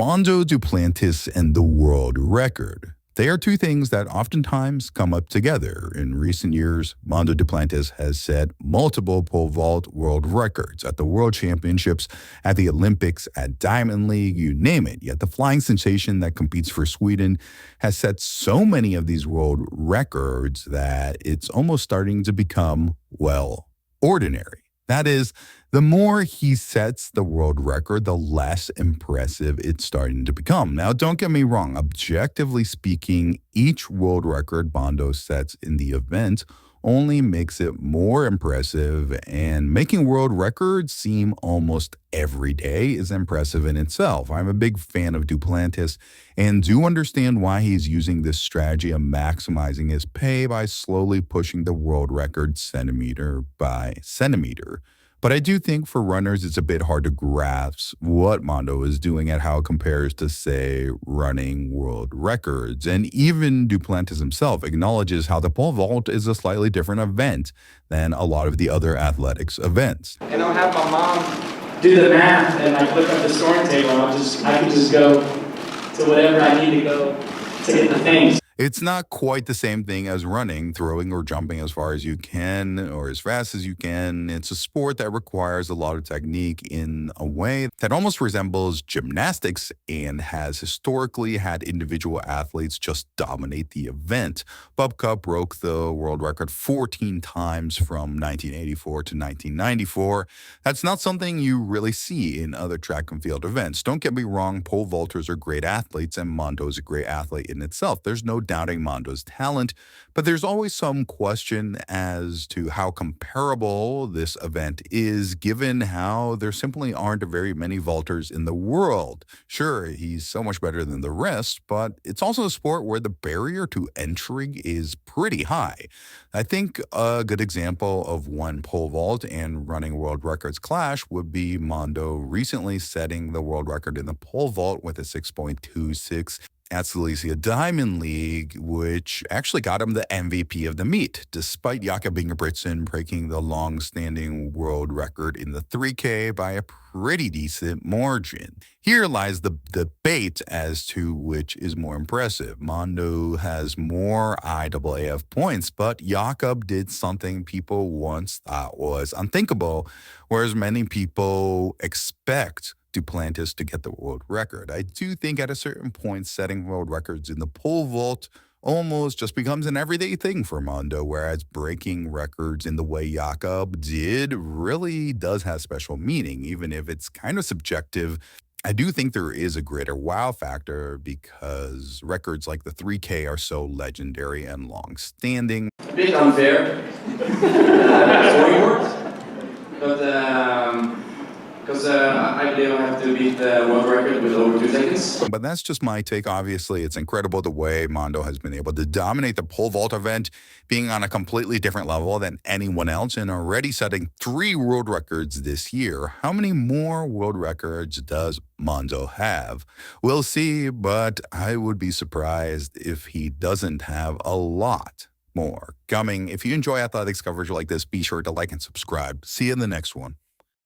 Mondo Duplantis and the world record. They are two things that oftentimes come up together. In recent years, Mondo Duplantis has set multiple pole vault world records at the World Championships, at the Olympics, at Diamond League, you name it. Yet the flying sensation that competes for Sweden has set so many of these world records that it's almost starting to become, well, ordinary. That is, the more he sets the world record, the less impressive it's starting to become. Now, don't get me wrong. Objectively speaking, each world record Mondo sets in the event only makes it more impressive, and making world records seem almost every day is impressive in itself. I'm a big fan of Duplantis and do understand why he's using this strategy of maximizing his pay by slowly pushing the world record centimeter by centimeter. But I do think for runners, it's a bit hard to grasp what Mondo is doing and how it compares to, say, running world records. And even Duplantis himself acknowledges how the pole vault is a slightly different event than a lot of the other athletics events. And I'll have my mom do the math and like look up the scoring table, and I can just go to whatever I need to go to get the things. It's not quite the same thing as running, throwing, or jumping as far as you can or as fast as you can. It's a sport that requires a lot of technique in a way that almost resembles gymnastics and has historically had individual athletes just dominate the event. Bubka broke the world record 14 times from 1984 to 1994. That's not something you really see in other track and field events. Don't get me wrong, pole vaulters are great athletes, and Mondo is a great athlete in itself. There's no doubting Mondo's talent, but there's always some question as to how comparable this event is, given how there simply aren't very many vaulters in the world. Sure, he's so much better than the rest, but it's also a sport where the barrier to entry is pretty high. I think a good example of when pole vault and running world records clash would be Mondo recently setting the world record in the pole vault with a 6.26 at Silesia Diamond League, which actually got him the MVP of the meet, despite Jakob Ingebrigtsen breaking the long-standing world record in the 3K by a pretty decent margin. Here lies the debate as to which is more impressive. Mondo has more IAAF points, but Jakob did something people once thought was unthinkable, whereas many people expect Duplantis to get the world record. I do think at a certain point, setting world records in the pole vault almost just becomes an everyday thing for Mondo, whereas breaking records in the way Jakob did really does have special meaning, even if it's kind of subjective. I do think there is a greater wow factor because records like the 3K are so legendary and long-standing. A bit unfair, scoring words, but because I believe I have to beat the world record with over 2 seconds. But that's just my take. Obviously, it's incredible the way Mondo has been able to dominate the pole vault event, being on a completely different level than anyone else and already setting 3 world records this year. How many more world records does Mondo have? We'll see, but I would be surprised if he doesn't have a lot more coming. If you enjoy athletics coverage like this, be sure to like and subscribe. See you in the next one.